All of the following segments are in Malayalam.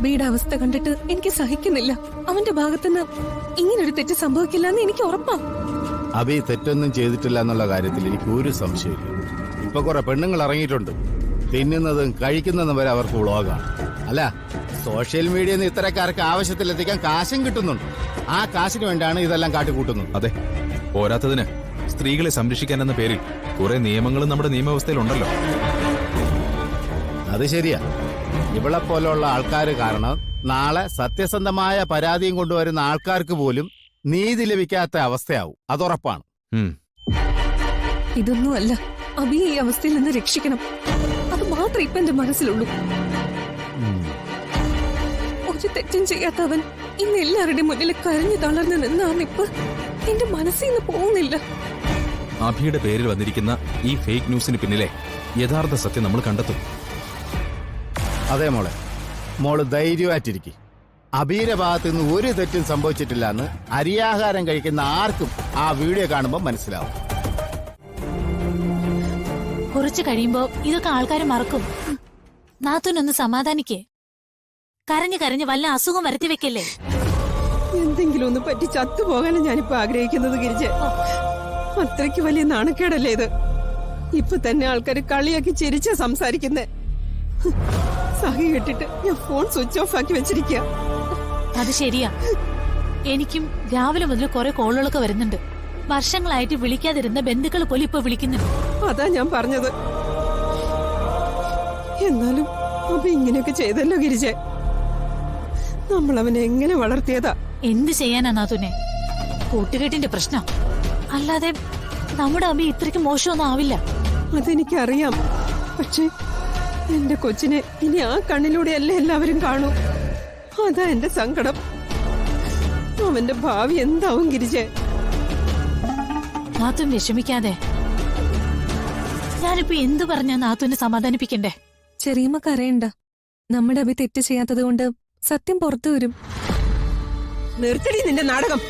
അബിയുടെ അവസ്ഥ കണ്ടിട്ട് എനിക്ക് സഹിക്കുന്നില്ല. അവന്റെ ഭാഗത്തുനിന്ന് ഇങ്ങനൊരു തെറ്റ് സംഭവിക്കില്ല എന്ന് എനിക്ക് ഉറപ്പാ. അബി തെറ്റൊന്നും ചെയ്തിട്ടില്ല എന്നുള്ള കാര്യത്തിൽ എനിക്ക് ഒരു സംശയമില്ല. ഇപ്പൊ കുറെ പെണ്ണുങ്ങൾ ഇറങ്ങിയിട്ടുണ്ട്. തിന്നുന്നതും കഴിക്കുന്നതും വരെ അവർക്ക് വ്ളോഗാണ്. അല്ല, സോഷ്യൽ മീഡിയയിൽ നിന്ന് ഇത്തരക്കാർക്ക് ആവശ്യത്തിലെത്തിക്കാൻ കാശും കിട്ടുന്നുണ്ട്. ആ കാശിന് വേണ്ടിയാണ് ഇതെല്ലാം കാട്ടിക്കൂട്ടുന്നത്. അതെ, പോരാത്തതിന് സ്ത്രീകളെ സംരക്ഷിക്കാൻ എന്ന പേരിൽ കുറെ നിയമങ്ങളും നമ്മുടെ നിയമവ്യവസ്ഥയിലുണ്ടല്ലോ. അത് ശരിയാ. ഇവളെ പോലുള്ള ആൾക്കാർ കാരണം നാളെ സത്യസന്ധമായ പരാതിയും കൊണ്ടുവരുന്ന ആൾക്കാർക്ക് പോലും നീതി ലഭിക്കാത്ത അവസ്ഥയാവും. അതുറപ്പാണ്. ഇതൊന്നും അല്ല, അബിയെ ഈ അവസ്ഥയിൽ നിന്ന് രക്ഷിക്കണം. അത് മാത്രമേ ഇപ്പൊ എന്റെ മനസ്സിലുള്ളൂ. ഒരു തെറ്റും ചെയ്യാത്തവൻ ഇന്ന് എല്ലാവരുടെയും മുന്നിൽ കരഞ്ഞു തളർന്ന് നിന്നാണിപ്പ് എന്റെ മനസ്സിൽ നിന്ന് പോകുന്നില്ല. അഭിയുടെ പേരിൽ വന്നിരിക്കുന്ന ഈ ഫേക്ക് ന്യൂസിന് പിന്നിലെ യഥാർത്ഥ സത്യം നമ്മൾ കണ്ടെത്തും. അതെ മോളെ, മോള് ധൈര്യമായിട്ടിരിക്കും. അബിയുടെ ഭാഗത്ത് നിന്ന് ഒരു തെറ്റും സംഭവിച്ചിട്ടില്ല എന്ന് അരിയാഹാരം കഴിക്കുന്ന ആർക്കും ആ വീഡിയോ കാണുമ്പോൾ മനസ്സിലാവും. കുറച്ചു കഴിയുമ്പോ ഇതൊക്കെ ആൾക്കാർ മറക്കും. നാത്തൂനൊന്ന് സമാധാനിക്കേ. കരഞ്ഞു കരഞ്ഞ് വല്ല അസുഖം വരുത്തി വെക്കല്ലേ. എന്തെങ്കിലും ഒന്ന് പറ്റി ചത്തുപോകാനാണ് ഞാനിപ്പോ ആഗ്രഹിക്കുന്നത് ഗിരിജ. അത്രയ്ക്ക് വലിയ നാണക്കേടല്ലേ ഇത്. ഇപ്പൊ തന്നെ ആൾക്കാർ കളിയാക്കി ചിരിച്ച സംസാരിക്കുന്നേ. സഹി കെട്ടിട്ട് ഞാൻ ഫോൺ സ്വിച്ച് ഓഫ് ആക്കി വെച്ചിരിക്കുക. അത് ശരിയാ. എനിക്കും രാവിലെ മുതൽ കുറെ കോളുകളൊക്കെ വരുന്നുണ്ട്. വർഷങ്ങളായിട്ട് വിളിക്കാതിരുന്ന ബന്ധുക്കൾ പോലും ഇപ്പൊ വിളിക്കുന്നുണ്ട്. അതാ ഞാൻ പറഞ്ഞത്. എന്നാലും അപ്പൊ ഇങ്ങനെയൊക്കെ ചെയ്തല്ലോ ഗിരിജ. നമ്മൾ അവനെ എങ്ങനെ വളർത്തിയതാ. എന്ത് ചെയ്യാനാ നാത്തൂനെ, കൂട്ടുകെട്ടിന്റെ പ്രശ്നം. അല്ലാതെ നമ്മുടെ അമ്മ ഇത്രയ്ക്ക് മോശമൊന്നും ആവില്ല. അതെനിക്കറിയാം. പക്ഷെ എന്റെ കൊച്ചിനെ ഇനി ആ കണ്ണിലൂടെയല്ലേ എല്ലാവരും കാണൂ. അതാ എന്റെ സങ്കടം. അവന്റെ ഭാവി എന്താവും ഗിരിജെ. നാത്തൂൻ വിഷമിക്കാതെ. ഞാനിപ്പോ എന്തു പറഞ്ഞാ നാത്തൂനെ സമാധാനിപ്പിക്കണ്ടേ? ചെറിയമ്മ കരയണ്ട. നമ്മുടെ അഭി തെറ്റ് ചെയ്യാത്തത് കൊണ്ട് സത്യം പുറത്തു വരും. നിർത്തടി നിന്റെ നാടകം.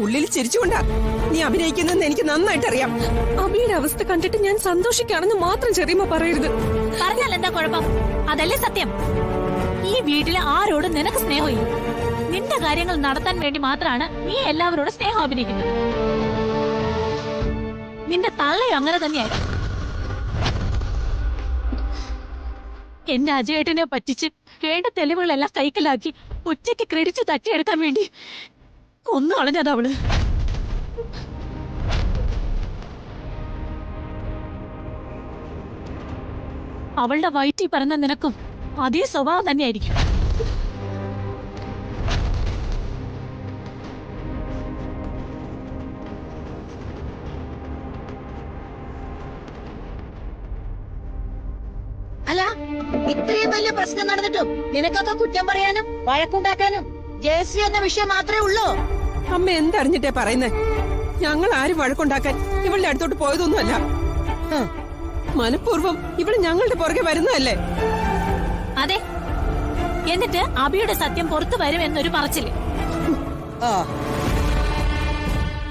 ഉള്ളിൽ ചിരിച്ചുകൊണ്ടാ നീ അഭിനയിക്കുന്നെന്ന് എനിക്ക് നന്നായിട്ട് അറിയാം. അഭിയുടെ അവസ്ഥ കണ്ടിട്ട് ഞാൻ സന്തോഷിക്കാണെന്ന് മാത്രം ചെറിയമ്മ പറയരുത്. പറഞ്ഞാൽ എന്താ കുഴപ്പം? അതല്ലേ സത്യം. ഈ വീട്ടിലെ ആരോടും നിനക്ക് സ്നേഹമില്ല. നിന്റെ കാര്യങ്ങൾ നടത്താൻ വേണ്ടി മാത്രമാണ് നീ എല്ലാവരോടും സ്നേഹം അഭിനയിക്കുന്നത്. നിന്റെ തള്ളയും അങ്ങനെ തന്നെയായിരുന്നു. എന്റെ അജയേട്ടനെ പറ്റിച്ച് വേണ്ട തെളിവുകളെല്ലാം കൈക്കലാക്കി ഉച്ചയ്ക്ക് ക്രെഡിറ്റ് തട്ടിയെടുക്കാൻ വേണ്ടി കൊന്നു കളഞ്ഞത് അവള്. അവളുടെ വയറ്റിൽ പറഞ്ഞ നിനക്കും അതേ സ്വഭാവം തന്നെയായിരിക്കും. അല്ല, ഇത്രയും വലിയ പ്രശ്നം നടന്നിട്ടും നിനക്കൊക്കെ കുറ്റം പറയാനും വഴക്കുണ്ടാക്കാനും ജയശ്രീ എന്ന വിഷയം മാത്രമേ ഉള്ളൂ. അമ്മ എന്തറിഞ്ഞിട്ടേ പറയുന്നേ? ഞങ്ങൾ ആരും വഴക്കുണ്ടാക്കാൻ ഇവളുടെ അടുത്തോട്ട് പോയതൊന്നുമല്ല. മനഃപൂർവ്വം ഇവള് ഞങ്ങളുടെ പുറകെ വരുന്നതല്ലേ? അതെ. എന്നിട്ട് അബിയുടെ സത്യം പുറത്തു വരും എന്നൊരു പറച്ചില്.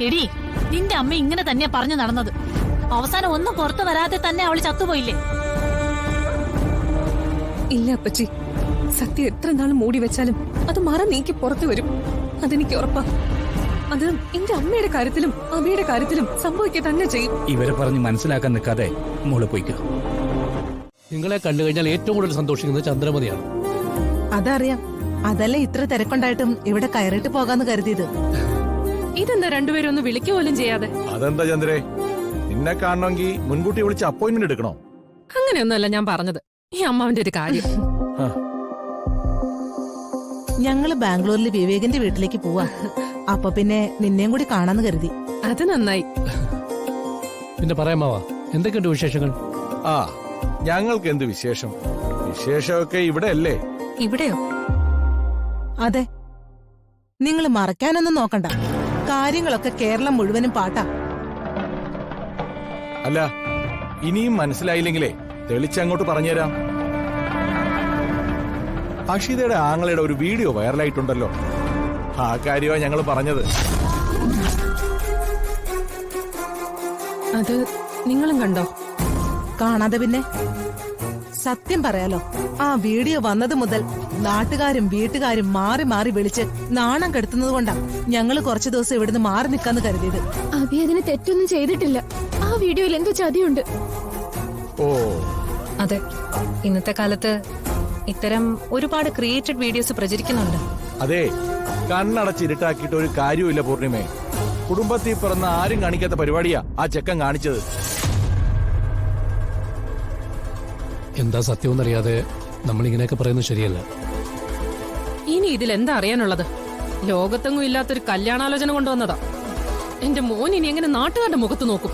എടി, നിന്റെ അമ്മ ഇങ്ങനെ തന്നെയാ പറഞ്ഞു നടന്നത്. അവസാനം ഒന്നും പുറത്തു വരാതെ തന്നെ അവള് ചത്തുപോയില്ലേ? ഇല്ല അപ്പച്ചി, സത്യം എത്ര നാൾ മൂടി വെച്ചാലും അത് മറ നീക്കി പുറത്തു വരും. അതെനിക്ക് ഉറപ്പാ. അത് എന്റെ അമ്മയുടെ കാര്യത്തിലും അബിയുടെ കാര്യത്തിലും സംഭവിക്കുക തന്നെ ചെയ്യും. ഇവരെ പറഞ്ഞ് മനസ്സിലാക്കാൻ നിൽക്കാതെ മോള് പോയിക്കോ. നിങ്ങളെ കണ്ടു കഴിഞ്ഞാൽ ഏറ്റവും കൂടുതൽ സന്തോഷിക്കുന്നത് ചന്ദ്രമതിയാണ്. അതറിയാം. അതല്ലേ ഇത്ര തിരക്കുണ്ടായിട്ടും ഇവിടെ കയറിട്ട് പോകാന്ന് കരുതിയത്. ഇതെന്താ രണ്ടുപേരും ഒന്ന് വിളിക്കുക പോലും ചെയ്യാതെ? അതെന്താ ചന്ദ്രേ, നിന്നെ കാണണമെങ്കിൽ മുൻകൂട്ടി വിളിച്ച് അപ്പോയിന്റ്മെന്റ് എടുക്കണോ? അങ്ങനെയൊന്നുമല്ല ഞാൻ പറഞ്ഞത്. ഈ അമ്മാവിന്റെ ഒരു കാര്യം. ഞങ്ങള് ബാംഗ്ലൂരിൽ വിവേകിന്റെ വീട്ടിലേക്ക് പോവാ. അപ്പൊ പിന്നെ നിന്നെയും കൂടി കാണാന്ന് കരുതി. അത് നന്നായി. പിന്നെ പറയാമാവാ, എന്തൊക്കെയുണ്ട് വിശേഷങ്ങൾ? ആ, ഞങ്ങൾക്ക് എന്ത് വിശേഷം? വിശേഷമൊക്കെ ഇവിടെ അല്ലേ? ഇവിടെയോ? അതെ, നിങ്ങൾ മറക്കാനൊന്നും നോക്കണ്ട. കാര്യങ്ങളൊക്കെ കേരളം മുഴുവനും പാട്ടാ. അല്ല, ഇനിയും മനസ്സിലായില്ലെങ്കിലേ തെളിച്ചങ്ങോട്ട് പറഞ്ഞുതരാം. അക്ഷിതയുടെ ആങ്ങളയുടെ ഒരു വീഡിയോ വൈറലായിട്ടുണ്ടല്ലോ. ആ കാര്യമാണ് ഞങ്ങൾ പറഞ്ഞത്. അത് നിങ്ങളും കണ്ടോ? കാണാതെ പിന്നെ. സത്യം പറയാലോ, ആ വീഡിയോ വന്നത് മുതൽ നാട്ടുകാരും വീട്ടുകാരും മാറി മാറി വിളിച്ച് നാണം കെടുത്തുന്നത് കൊണ്ടാ ഞങ്ങള് കുറച്ചു ദിവസം ഇവിടുന്ന് മാറി നിൽക്കാന്ന് കരുതിയത്. അഭി അതിന് തെറ്റൊന്നും ചെയ്തിട്ടില്ല. ആ വീഡിയോയിൽ എന്തോ ചതിയുണ്ട്. ഓ അതെ, ഇന്നത്തെ കാലത്ത് ഇത്തരം ഒരുപാട് ക്രിയേറ്റഡ് വീഡിയോസ് പ്രചരിക്കുന്നുണ്ട്. അതെ, കണ്ണടച്ചിരുട്ടാക്കിയിട്ട് ഒരു കാര്യമില്ല പൂർണിമേ. കുടുംബത്തിൽ പിറന്ന ആരും കാണിക്കാത്ത പരിപാടിയാ ആ ചെക്കൻ കാണിച്ചത്. എന്താ സത്യമെന്നറിയാതെ നമ്മൾ ഇങ്ങനെയൊക്കെ പറയുന്നത് ശരിയല്ല. ഇനി ഇതിൽ എന്താ അറിയാനുള്ളത്? ലോകത്തെങ്ങും ഇല്ലാത്തൊരു കല്യാണാലോചന കൊണ്ടുവന്നതാ. എന്റെ മോൻ ഇനി എങ്ങനെ നാട്ടുകാരുടെ മുഖത്ത് നോക്കും?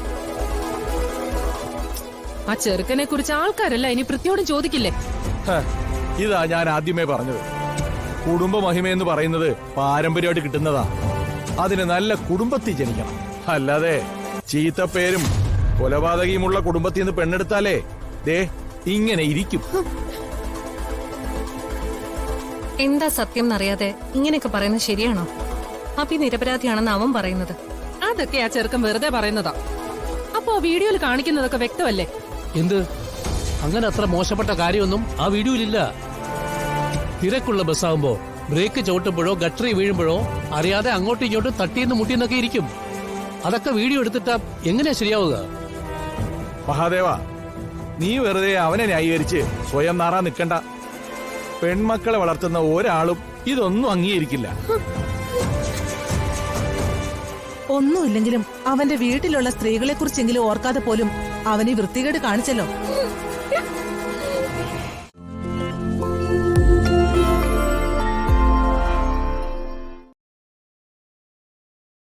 ആ ചെറുക്കനെ കുറിച്ച് ആൾക്കാരല്ല ഇനി പൃഥ്വിയോടും ചോദിക്കില്ലേ? ഹ, ഇതാ ഞാൻ ആദ്യമേ പറഞ്ഞത്. കുടുംബ മഹിമയെന്ന് പറയുന്നത് പാരമ്പര്യമായിട്ട് കിട്ടുന്നതാ. അതിന് നല്ല കുടുംബത്തിൽ ജനിക്കണം. അല്ലാതെ ചീത്തപ്പേരും കൊലപാതകയുമുള്ള കുടുംബത്തിൽ നിന്ന് പെണ്ണെടുത്താലേ ദേ ഇങ്ങനെ ഇരിക്കും. എന്താ സത്യം എന്നറിയാതെ ഇങ്ങനെയൊക്കെ പറയുന്നത് ശരിയാണോ? അഭി നിരപരാധിയാണെന്ന് അവൻ പറയുന്നത്. അതൊക്കെ ആ ചെറുക്കൻ വെറുതെ പറയുന്നതാ. അപ്പൊ ആ വീഡിയോയിൽ കാണിക്കുന്നതൊക്കെ വ്യക്തമല്ലേ? എന്ത്? അങ്ങനെ അത്ര മോശപ്പെട്ട കാര്യമൊന്നും ആ വീഡിയോയിലില്ല. തിരക്കുള്ള ബസ്സാകുമ്പോ ബ്രേക്ക് ചവിട്ടുമ്പോഴോ ഗട്ടറി വീഴുമ്പോഴോ അറിയാതെ അങ്ങോട്ടും ഇങ്ങോട്ടും തട്ടിയെന്ന് മുട്ടിയെന്നൊക്കെ ഇരിക്കും. അതൊക്കെ വീഡിയോ എടുത്തിട്ടാ എങ്ങനെയാ ശരിയാവുക? മഹാദേവ, നീ വെറുതെ അവനെ ന്യായീകരിച്ച് സ്വയം നാറാൻ നിൽക്കണ്ട. പെൺമക്കളെ വളർത്തുന്ന ഒരാളും ഇതൊന്നും അംഗീകരിക്കില്ല. ഒന്നുമില്ലെങ്കിലും അവന്റെ വീട്ടിലുള്ള സ്ത്രീകളെ കുറിച്ചെങ്കിലും ഓർക്കാതെ പോലും അവനെ വൃത്തികേട് കാണിച്ചല്ലോ.